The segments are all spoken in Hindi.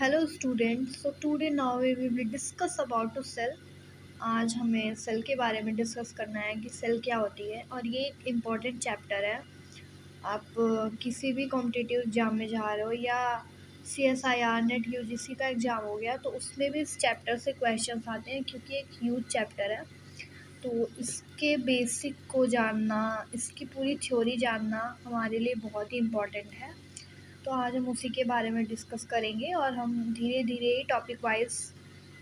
Hello students, so today now we will be discuss about to cell. आज हमें सेल के बारे में डिस्कस करना है कि सेल क्या होती है, और ये एक इम्पॉर्टेंट चैप्टर है। आप किसी भी कॉम्पिटिटिव एग्ज़ाम में जा रहे हो या CSIR नेट UGC का एग्ज़ाम हो गया, तो उसमें भी इस चैप्टर से क्वेश्चंस आते हैं क्योंकि एक ह्यूज चैप्टर है। तो इसके बेसिक को जानना, इसकी पूरी थ्योरी जानना हमारे लिए बहुत ही इम्पॉर्टेंट है। तो आज हम उसी के बारे में डिस्कस करेंगे और हम धीरे धीरे टॉपिक वाइज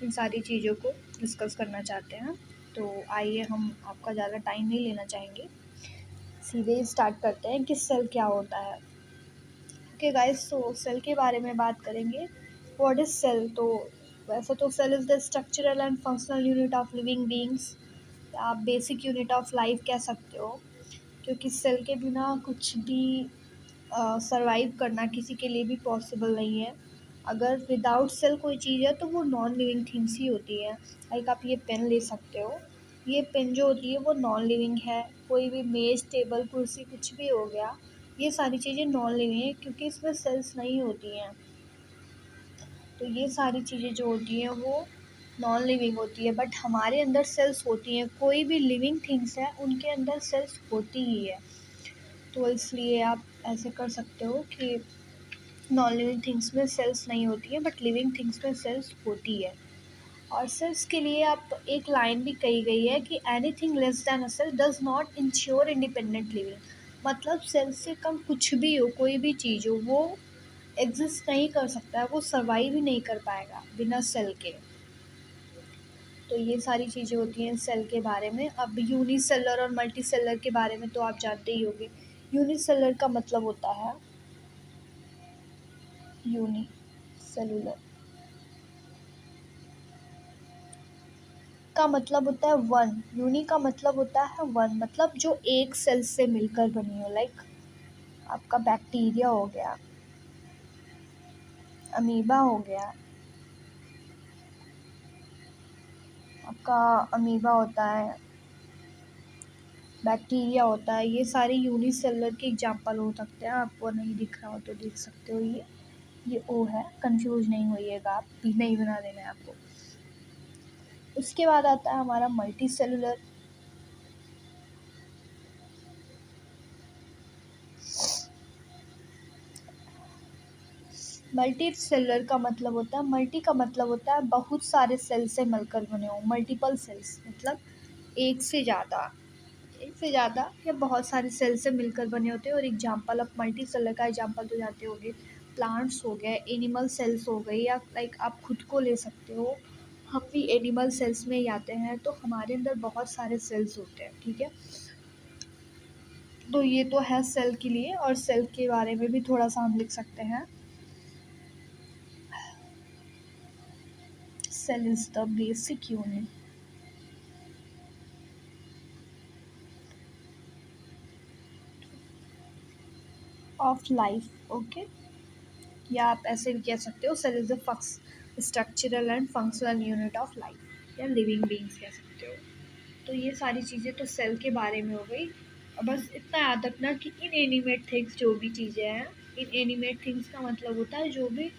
इन सारी चीज़ों को डिस्कस करना चाहते हैं। तो आइए, हम आपका ज़्यादा टाइम नहीं लेना चाहेंगे, सीधे स्टार्ट करते हैं कि सेल क्या होता है। ओके गाइस, तो सेल के बारे में बात करेंगे। What is cell? तो वैसे तो cell is the structural and functional unit of living beings. आप बेसिक यूनिट ऑफ लाइफ कह सकते हो, क्योंकि सेल के बिना कुछ भी सर्वाइव करना किसी के लिए भी पॉसिबल नहीं है। अगर विदाउट सेल कोई चीज़ है तो वो नॉन लिविंग थिंग्स ही होती है। लाइक आप ये पेन ले सकते हो, ये पेन जो होती है वो नॉन लिविंग है। कोई भी मेज, टेबल, कुर्सी, कुछ भी हो गया, ये सारी चीज़ें नॉन लिविंग है क्योंकि इसमें सेल्स नहीं होती हैं। तो ये सारी चीज़ें जो होती हैं वो नॉन लिविंग होती है, बट हमारे अंदर सेल्स होती हैं। कोई भी लिविंग थिंग्स है उनके अंदर सेल्स होती ही है। तो इसलिए आप ऐसे कर सकते हो कि नॉन लिविंग थिंग्स में सेल्स नहीं होती है, बट लिविंग थिंग्स में सेल्स होती है। और सेल्स के लिए आप एक लाइन भी कही गई है कि anything less than a cell does not insure independent living. मतलब सेल से कम कुछ भी हो, कोई भी चीज़ हो, वो एग्जिस्ट नहीं कर सकता है, वो सर्वाइव ही नहीं कर पाएगा बिना सेल के। तो ये सारी चीज़ें होती हैं सेल के बारे में। अब यूनिसेलर और मल्टी सेलर के बारे में तो आप जानते ही होंगे। यूनिसेलर का मतलब होता है यूनिसेलुलर का मतलब होता है वन। यूनि का मतलब होता है वन, मतलब जो एक सेल से मिलकर बनी हो। लाइक आपका बैक्टीरिया हो गया, अमीबा हो गया, आपका अमीबा होता है, बैक्टीरिया होता है। ये सारे यूनिसेलर के एग्जांपल हो सकते हैं। आपको नहीं दिख रहा हो तो देख सकते हो, ये ओ है, कंफ्यूज नहीं होइएगा आप, भी नहीं बना देना है आपको। उसके बाद आता है हमारा मल्टी सेलुलर। मल्टी सेलुलर का मतलब होता है, मल्टी का मतलब होता है बहुत सारे सेल से मिलकर बने हो। मल्टीपल सेल्स मतलब एक से ज़्यादा या बहुत सारे सेल से मिलकर बने होते हैं। और एग्जांपल ऑफ मल्टी सेलर का एग्जांपल तो जानते होंगे, प्लांट्स हो गए, एनिमल सेल्स हो गई, या लाइक आप खुद को ले सकते हो। हम भी एनिमल सेल्स में ही आते हैं, तो हमारे अंदर बहुत सारे सेल्स होते हैं। ठीक है, तो ये तो है सेल के लिए। और सेल के बारे में भी थोड़ा सा हम लिख सकते हैं। Cell is the basic unit of life. Okay, या आप ऐसे भी कह सकते हो, cell is the structural and functional unit of life, या लिविंग बींग्स कह सकते हो। तो ये सारी चीज़ें तो सेल के बारे में हो गई। और बस इतना याद रखना कि इन एनिमेट थिंग्स जो भी चीज़ें हैं, इन एनिमेट थिंग्स का मतलब होता है जो भी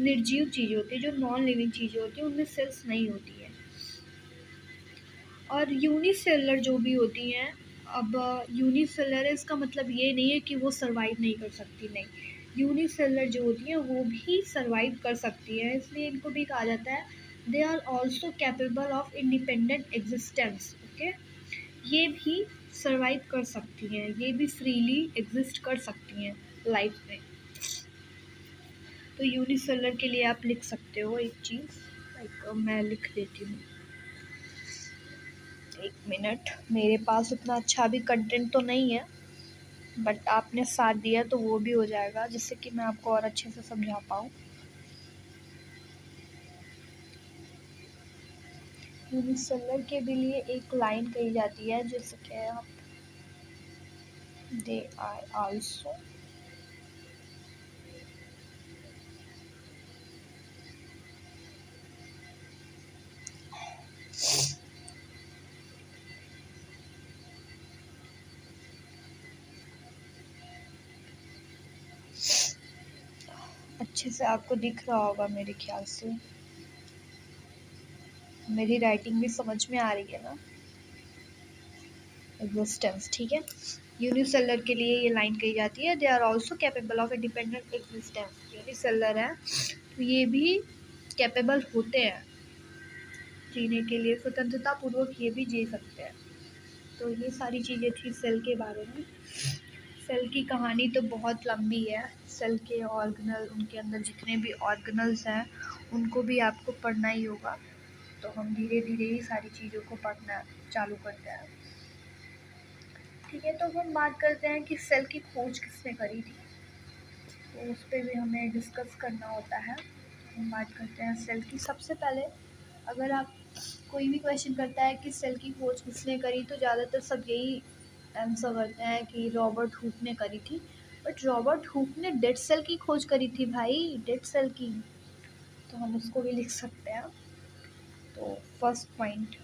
निर्जीव चीज़ें होती है, जो नॉन लिविंग चीज़ें होती हैं, उनमें सेल्स नहीं होती है। और यूनिसेलर जो भी होती हैं, अब यूनिसेलर है इसका मतलब ये नहीं है कि वो सर्वाइव नहीं कर सकती, नहीं। यूनिसेलर जो होती हैं वो भी सर्वाइव कर सकती है, इसलिए इनको भी कहा जाता है they are also capable of independent existence. Okay, ये भी सर्वाइव कर सकती हैं, ये भी फ्रीली एग्जिस्ट कर सकती हैं लाइफ में। तो यूनिसेलर के लिए आप लिख सकते हो एक चीज़, लाइक मैं लिख देती हूँ, एक मिनट। मेरे पास उतना अच्छा भी कंटेंट तो नहीं है, बट आपने साथ दिया तो वो भी हो जाएगा, जिससे कि मैं आपको और अच्छे से समझा पाऊँ। यूनिसेलर के भी लिए एक लाइन कही जाती है, जैसे कि आप दे आर आल्सो अच्छे से आपको दिख रहा होगा मेरे ख्याल से, मेरी राइटिंग भी समझ में आ रही है ना। एग्जिस्टेंस, ठीक है। यूनिसेलर के लिए ये लाइन कही जाती है, they are also capable of independent existence. Unicellular है तो ये भी कैपेबल होते हैं जीने के लिए, स्वतंत्रता पूर्वक ये भी जी सकते हैं। तो ये सारी चीज़ें थी सेल के बारे में। सेल की कहानी तो बहुत लंबी है। सेल के ऑर्गेनल, उनके अंदर जितने भी ऑर्गेनल्स हैं उनको भी आपको पढ़ना ही होगा। तो हम धीरे धीरे ही सारी चीज़ों को पढ़ना चालू करते हैं, ठीक है। तो हम बात करते हैं कि सेल की खोज किसने करी थी, तो उस पर भी हमें डिस्कस करना होता है। हम बात करते हैं सेल की। सबसे पहले अगर आप कोई भी क्वेश्चन करता है कि सेल की खोज किसने करी, तो ज़्यादातर सब यही आंसर करते हैं कि रॉबर्ट हुक ने करी थी। बट रॉबर्ट हुक ने डेड सेल की खोज करी थी भाई, डेड सेल की। तो हम उसको भी लिख सकते हैं। तो फर्स्ट पॉइंट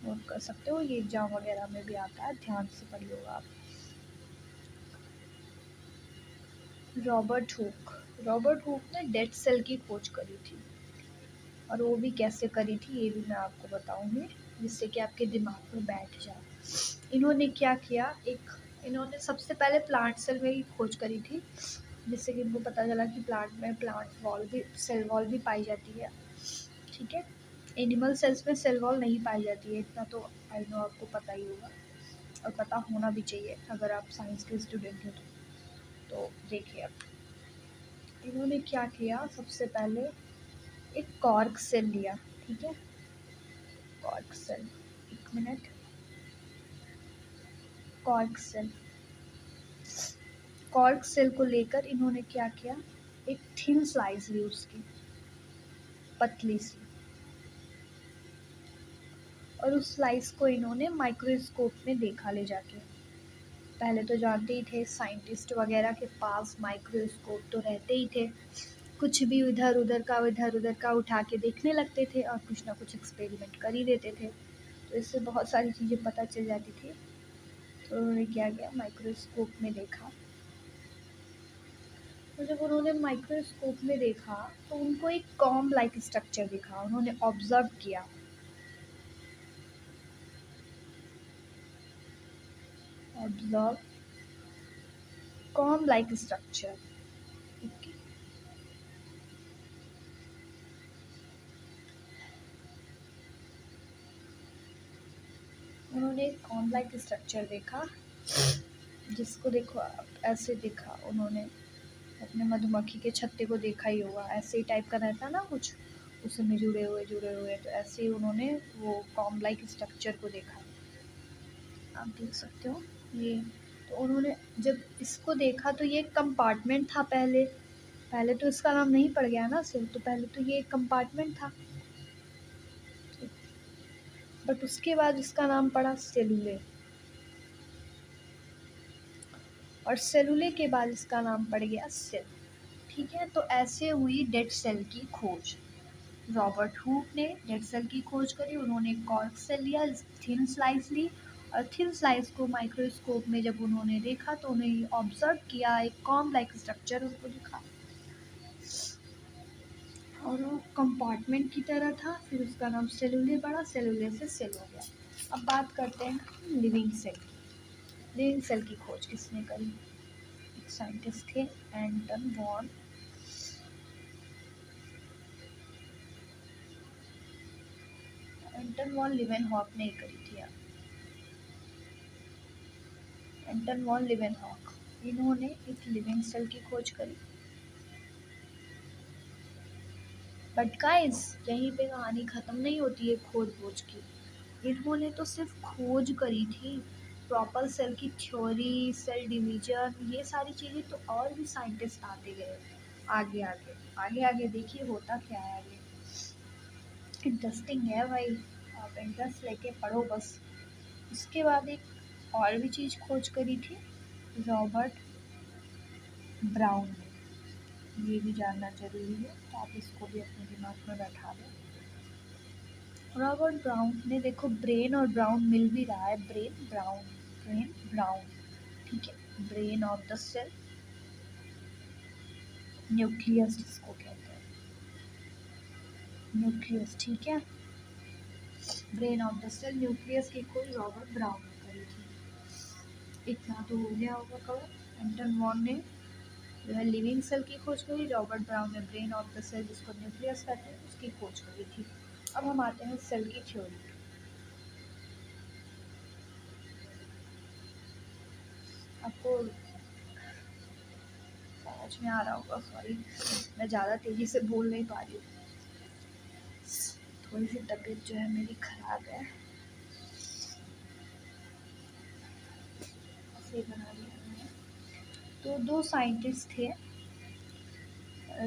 नोट कर सकते हो, ये एग्जाम वगैरह में भी आता है, ध्यान से पढ़िएगा आप। रॉबर्ट हुक ने डेड सेल की खोज करी थी, और वो भी कैसे करी थी ये भी मैं आपको बताऊंगी, जिससे कि आपके दिमाग में बैठ जाए। इन्होंने क्या किया, इन्होंने सबसे पहले प्लांट सेल में ही खोज करी थी, जिससे कि इनको पता चला कि प्लांट में सेल वॉल भी पाई जाती है, ठीक है। एनिमल सेल्स में सेल वॉल नहीं पाई जाती है, इतना तो आई नो आपको पता ही होगा, और पता होना भी चाहिए अगर आप साइंस के स्टूडेंट हो तो देखिए अब इन्होंने क्या किया। सबसे पहले एक कॉर्क सेल लिया, ठीक है। कॉर्क सेल, एक मिनट, कॉर्क सेल को लेकर इन्होंने क्या किया, एक थिन स्लाइस ली उसकी, पतली सी, और उस स्लाइस को इन्होंने माइक्रोस्कोप में देखा ले जाके। पहले तो जानते ही थे साइंटिस्ट वगैरह के पास माइक्रोस्कोप तो रहते ही थे, कुछ भी इधर उधर का उठा के देखने लगते थे और कुछ ना कुछ एक्सपेरिमेंट कर ही देते थे, तो इससे बहुत सारी चीज़ें पता चल जाती थी। तो उन्होंने क्या किया, माइक्रोस्कोप में देखा। तो जब उन्होंने माइक्रोस्कोप में देखा तो उनको एक कॉम्ब लाइक स्ट्रक्चर दिखा, उन्होंने ऑब्जर्व किया, कॉम्ब लाइक स्ट्रक्चर, उन्होंने एक कॉम्ब लाइक स्ट्रक्चर देखा, जिसको देखो आप ऐसे दिखा, उन्होंने अपने मधुमक्खी के छत्ते को देखा ही होगा, ऐसे ही टाइप का रहता ना कुछ, उसमें जुड़े हुए, तो ऐसे ही उन्होंने वो कॉम्ब लाइक स्ट्रक्चर को देखा, आप देख सकते हो ये। तो उन्होंने जब इसको देखा तो ये कंपार्टमेंट था, पहले तो इसका नाम नहीं पड़ गया ना सेल, तो पहले तो ये एक कंपार्टमेंट था, बट उसके बाद इसका नाम पड़ा सेलुले, और सेलुले के बाद इसका नाम पड़ गया सेल, ठीक है। तो ऐसे हुई डेड सेल की खोज। रॉबर्ट हुक ने डेड सेल की खोज करी, उन्होंने कॉर्क सेल लिया, थिन स्लाइस ली, और थिन स्लाइस को माइक्रोस्कोप में जब उन्होंने देखा तो उन्हें ऑब्जर्व किया, एक कॉम्ब लाइक स्ट्रक्चर उनको दिखा, और वो कंपार्टमेंट की तरह था। फिर उसका नाम सेलुले पड़ा, सेलुले से सेल हो गया। अब बात करते हैं लिविंग सेल की। लिविंग सेल की खोज किसने करी, एक साइंटिस्ट थे, एंटन वॉन लिवेनहॉक ने करी थी। एंटन वॉन लिवेनहॉक, इन्होंने एक लिविंग सेल की खोज करी। बट गाइस, यहीं पे कहानी ख़त्म नहीं होती है खोज की। इन्होंने तो सिर्फ खोज करी थी, प्रॉपर सेल की थ्योरी, सेल डिवीजन, ये सारी चीज़ें तो और भी साइंटिस्ट आते गए आगे देखिए होता क्या है आगे। इंटरेस्टिंग है भाई, आप इंटरेस्ट लेके पढ़ो बस। उसके बाद एक और भी चीज़ खोज करी थी रॉबर्ट ब्राउन ने, ये भी जानना जरूरी है, तो आप इसको भी अपने दिमाग में बैठा दें। रॉबर्ट ब्राउन ने, देखो ब्रेन और ब्राउन मिल भी रहा है, ब्रेन ब्राउन, ठीक है, brain of the cell, nucleus जिसको कहते हैं, न्यूक्लियस, ठीक है। Brain of the cell, nucleus की खोज रॉबर्ट ब्राउन ने करी थी। इतना तो हो गया होगा कवर। एंटन वॉन ने जो है लिविंग सेल की खोज करी, रॉबर्ट ब्राउन ने ब्रेन ऑफ द सेल जिसको न्यूक्लियस कहते हैं उसकी खोज करी थी। अब हम आते हैं सेल की थ्योरी। आपको समझ में आ रहा होगा, सॉरी मैं ज़्यादा तेज़ी से बोल नहीं पा रही हूँ, थोड़ी सी तबीयत जो है मेरी ख़राब है, ऐसे ही बना लिया मैंने। तो दो साइंटिस्ट थे,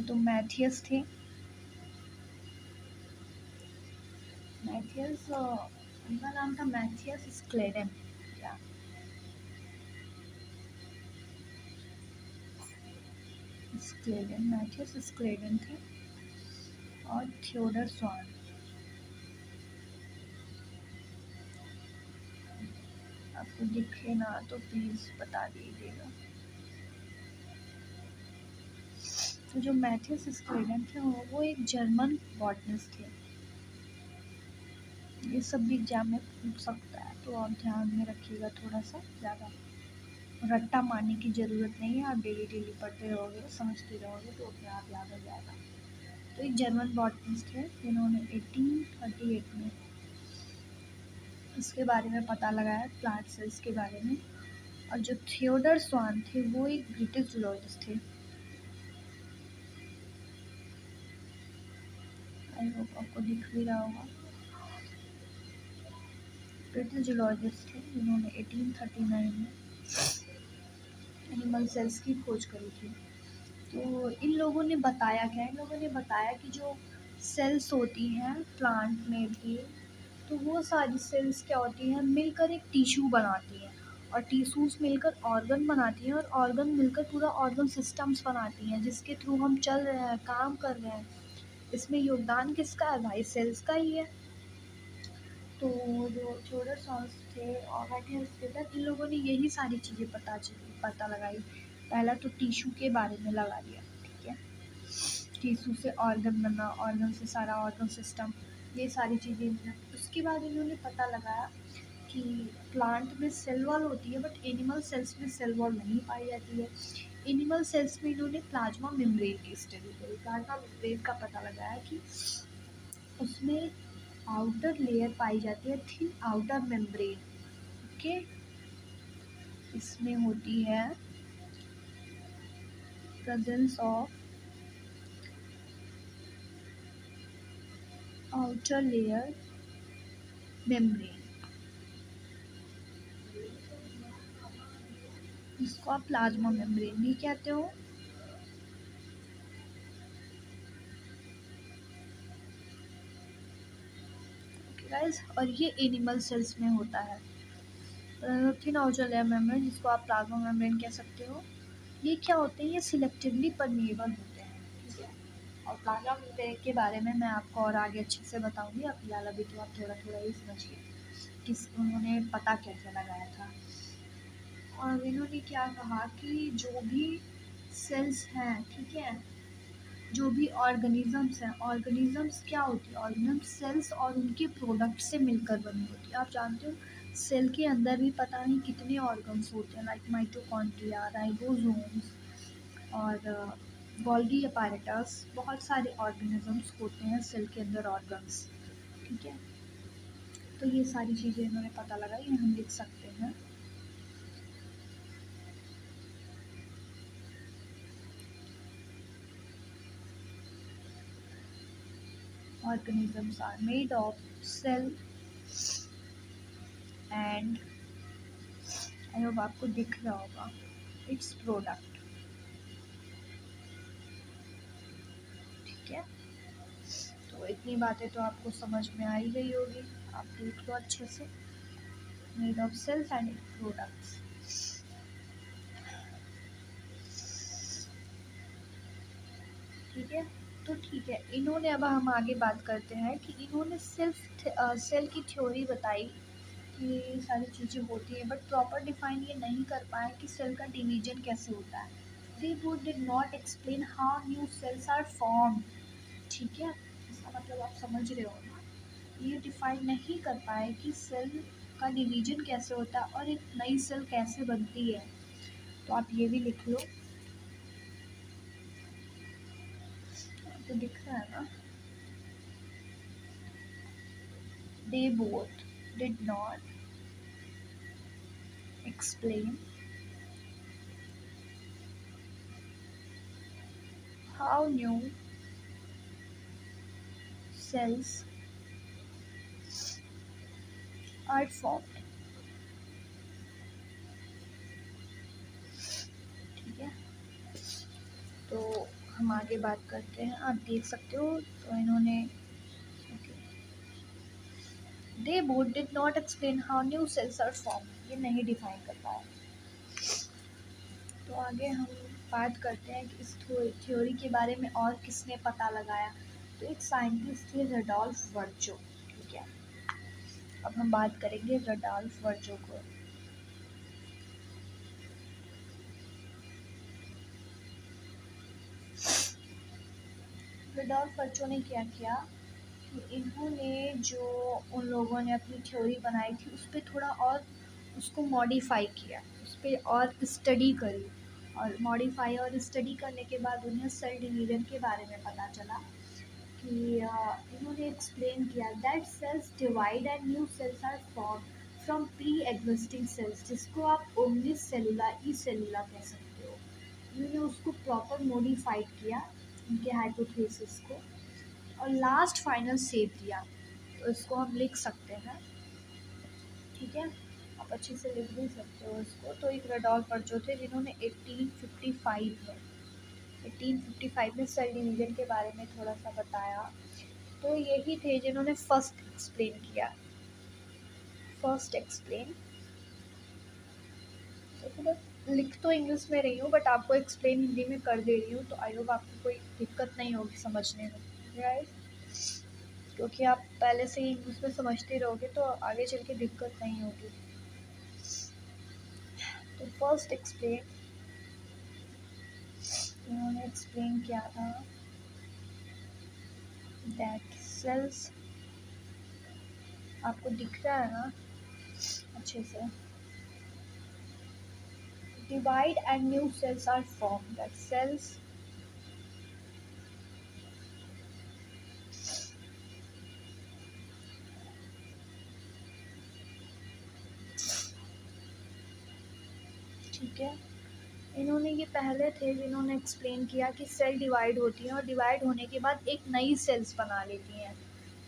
तो मैथियस थे, मैथियस उनका नाम था मैथियस स्क्लेडन, या स्क्लेडन, मैथियस स्क्लेडन थे, और थियोडर स्वान। आपको दिखे ना तो प्लीज़ बता दीजिएगा। तो जो मैथियस स्क्लेडन थे वो एक जर्मन बॉटनिस्ट थे। ये सब भी एग्जाम में पूछ सकता है, तो आप ध्यान में रखिएगा थोड़ा सा, ज़्यादा रट्टा मारने की ज़रूरत नहीं है। आप डेली डेली पढ़ते रहोगे, समझते रहोगे तो अपने आप याद हो जाएगा। तो एक जर्मन बॉटनिस्ट है जिन्होंने 1838 में इसके बारे में पता लगाया, प्लांट सेल्स के बारे में। और जो थियोडर स्वान थे वो एक ब्रिटिश जूलॉजिस्ट थे। आई होप आपको दिख भी रहा होगा। ब्रिटिश जूलॉजिस्ट थे जिन्होंने 1839 में एनिमल सेल्स की खोज करी थी। तो इन लोगों ने बताया क्या, इन लोगों ने बताया कि जो सेल्स होती हैं प्लांट में भी, तो वो सारी सेल्स क्या होती हैं, मिलकर एक टिश्यू बनाती हैं, और टिश्यूज मिलकर ऑर्गन बनाती हैं, और ऑर्गन मिलकर पूरा ऑर्गन सिस्टम्स बनाती हैं, जिसके थ्रू हम चल रहे हैं, काम कर रहे हैं। इसमें योगदान किसका है भाई, सेल्स का ही है। तो जो थियोडर सॉन्स थे और मैथियस स्क्लेडन, इन लोगों ने यही सारी चीज़ें पता लगाई। पहला तो टिश्यू के बारे में लगा लिया, ठीक है, टिश्यू से ऑर्गन बनना, ऑर्गन से सारा ऑर्गन सिस्टम, ये सारी चीज़ें। उसके बाद इन्होंने पता लगाया कि प्लांट में सेल वॉल होती है, बट एनिमल सेल्स में सेल वॉल नहीं पाई जाती है। एनिमल सेल्स में इन्होंने प्लाज्मा मेम्ब्रेन की स्टडी करी, प्लाज्मा मेम्ब्रेन का पता लगाया कि उसमें आउटर लेयर पाई जाती है, थिन आउटर मेम्ब्रेन, ओके। इसमें होती है presence of outer layer membrane, जिसको आप प्लाज्मा मेम्ब्रेन भी कहते हो। ओके गाइस, और ये एनिमल सेल्स में होता है थिन आउटर लेयर मेम्ब्रेन, जिसको आप प्लाज्मा मेम्ब्रेन कह सकते हो। ये क्या होते हैं, ये सिलेक्टिवली परमिएबल होते हैं, ठीक है। और प्लाज्मा मेम्ब्रेन के बारे में मैं आपको और आगे अच्छे से बताऊंगी। अब फिलहाल अभी तो आप थोड़ा थोड़ा ही समझिए किस उन्होंने पता कैसे लगाया था। और इन्होंने क्या कहा कि जो भी सेल्स हैं, ठीक है, जो भी ऑर्गेनिजम्स हैं, ऑर्गेनिजम्स क्या होती है, ऑर्गेनिजम्स सेल्स और उनके प्रोडक्ट से मिलकर बनी होती है। आप जानते हो सेल के अंदर भी पता नहीं कितने ऑर्गन्स होते हैं, लाइक माइटोकॉन्ड्रिया, राइबोसोम्स और गोल्गी अपैरेटस, बहुत सारे ऑर्गेनिजम्स होते हैं सेल के अंदर, ऑर्गन्स, ठीक है। तो ये सारी चीज़ें इन्होंने पता लगाई, ये हम लिख सकते हैं। Organisms are made of cell and I hope आपको दिख रहा होगा इट्स प्रोडक्ट, ठीक है। तो इतनी बातें तो आपको समझ में आ ही गई होगी, आप देख लो अच्छे से, made of cells and its products, ठीक है। तो ठीक है, इन्होंने, अब हम आगे बात करते हैं कि इन्होंने सिर्फ सेल की थ्योरी बताई कि ये सारी चीज़ें होती हैं, बट प्रॉपर डिफाइन ये नहीं कर पाए कि सेल का डिवीजन कैसे होता है। They would did not explain how new cells are form. ठीक है, इसका मतलब आप समझ रहे हो ना। ये डिफाइन नहीं कर पाए कि सेल का डिवीजन कैसे होता है और एक नई सेल कैसे बनती है। तो आप ये भी लिख लो, तो दिख रहा है ना। They both did not explain how new cells are formed। ठीक है, तो हम आगे बात करते हैं। आप देख सकते हो, तो इन्होंने they both did not explain how new cells are form, ये नहीं डिफाइन कर पाया। तो आगे हम बात करते हैं कि इस थ्योरी के बारे में और किसने पता लगाया। तो एक साइंटिस्ट थे रडोल्फ वर्जो। ठीक है, अब हम बात करेंगे रडोल्फ वर्जो को। रडोल्फ वर्जो ने क्या किया कि इन्होंने जो उन लोगों ने अपनी थ्योरी बनाई थी उस पर थोड़ा और उसको मॉडिफाई किया, उस पर और स्टडी करी। और मॉडिफाई और स्टडी करने के बाद उन्हें सेल डिवीजन के बारे में पता चला कि इन्होंने एक्सप्लेन किया that cells divide and new cells are form from pre existing cells, जिसको आप ओमनी सेलुला ई सेलुला कह सकते हो। इन्होंने उसको प्रॉपर मॉडिफाइड किया, उनके हाइपोथेसिस को, और लास्ट फाइनल शेप दिया। तो इसको हम लिख सकते हैं। ठीक है, आप अच्छे से लिख भी सकते हो इसको। तो एक रडोल्फ वर्जो थे जिन्होंने 1855 में सेल डिवीजन के बारे में थोड़ा सा बताया। तो यही थे जिन्होंने फर्स्ट एक्सप्लेन। तो मैं लिख तो इंग्लिश में रही हूँ बट आपको एक्सप्लेन हिंदी में कर दे रही हूँ, तो आई होप आपको कोई दिक्कत नहीं होगी समझने में, राइट। क्योंकि आप पहले से ही इंग्लिश में समझते रहोगे तो आगे चल के दिक्कत नहीं होगी। तो फर्स्ट एक्सप्लेन, उन्होंने एक्सप्लेन किया था दैट सेल्स, आपको दिख रहा है ना अच्छे से, divide and new cells are formed, that cells ठीक है, इन्होंने ये पहले थे जिन्होंने एक्सप्लेन किया कि सेल डिवाइड होती हैं और डिवाइड होने के बाद एक नई सेल्स बना लेती हैं,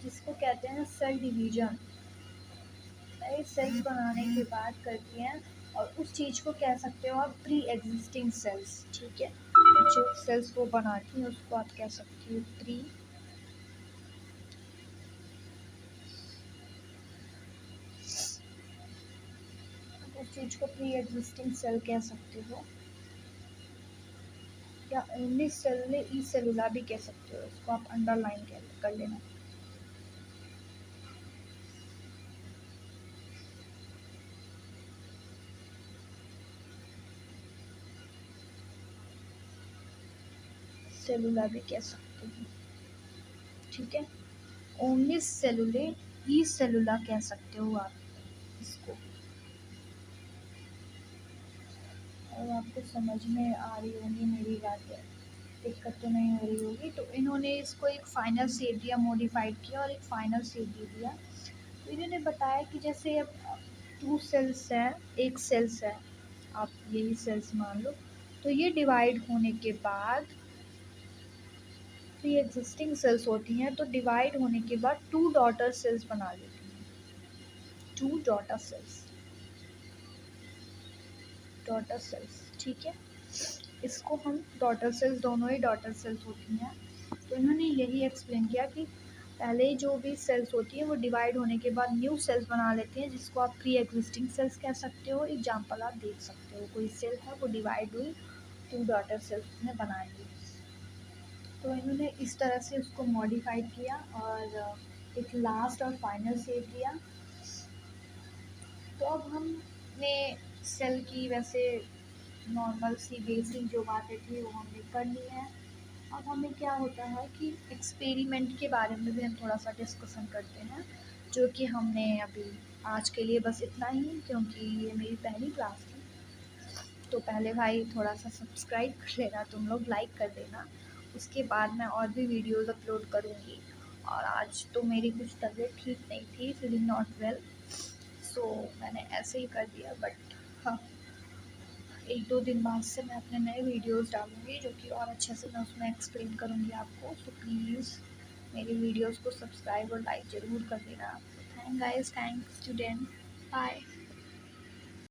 जिसको कहते हैं सेल डिवीजन। नई सेल्स बनाने के बाद करती हैं और उस चीज़ को कह सकते हो आप प्री एग्जिस्टिंग सेल्स। ठीक है, जो सेल्स वो बनाती हैं उसको आप कह सकते हो प्री उस चीज़ को प्री एग्जिस्टिंग सेल कह सकते हो, या ओनली सेल ई सेलुला भी कह सकते हो, इसको आप अंडरलाइन कर लेना। सेलुला भी कह सकते हो। ठीक है, ओनली सेलुले ई सेलुला कह सकते हो आप इसको। और आपको समझ में आ रही होंगी मेरी बातें, दिक्कत तो नहीं हो रही होगी। तो इन्होंने इसको एक फाइनल शेप दिया, मॉडिफाइड किया और एक फाइनल शेप दे दिया। तो इन्होंने बताया कि जैसे अब 2 सेल्स हैं, एक सेल्स है, आप यही सेल्स मान लो। तो ये डिवाइड होने के बाद प्री एग्जिस्टिंग सेल्स होती हैं, तो डिवाइड होने के बाद 2 डॉटर सेल्स बना लेती हैं, 2 डॉटर सेल्स। ठीक है, इसको हम डॉटर सेल्स, दोनों ही डॉटर सेल्स होती हैं। तो इन्होंने यही एक्सप्लेन किया कि पहले जो भी सेल्स होती हैं वो डिवाइड होने के बाद न्यू सेल्स बना लेती हैं, जिसको आप प्री एग्जिस्टिंग सेल्स कह सकते हो। एग्जाम्पल आप देख सकते हो, कोई सेल है वो डिवाइड हुई, 2 डॉटर सेल्स ने बनाएंगी। तो इन्होंने इस तरह से उसको मॉडिफाइड किया और एक लास्ट और फाइनल शेप दिया। तो अब हमने सेल की वैसे नॉर्मल सी बेसिक जो बातें थी वो हमने कर ली हैं। अब हमें क्या होता है कि एक्सपेरिमेंट के बारे में भी हम थोड़ा सा डिस्कशन करते हैं, जो कि हमने अभी आज के लिए बस इतना ही, क्योंकि ये मेरी पहली क्लास थी। तो पहले भाई थोड़ा सा सब्सक्राइब कर लेना, तुम लोग लाइक कर देना। उसके बाद मैं और भी वीडियोज़ अपलोड करूँगी। और आज तो मेरी कुछ तबीयत ठीक नहीं थी, फीलिंग नॉट वेल, सो मैंने ऐसे ही कर दिया। बट हाँ, 1-2 दिन बाद से मैं अपने नए वीडियोस डालूँगी, जो कि और अच्छे से मैं उसमें एक्सप्लेन करूँगी आपको। सो प्लीज़ मेरी वीडियोस को सब्सक्राइब और लाइक ज़रूर कर देना। Thank guys, thank student, bye.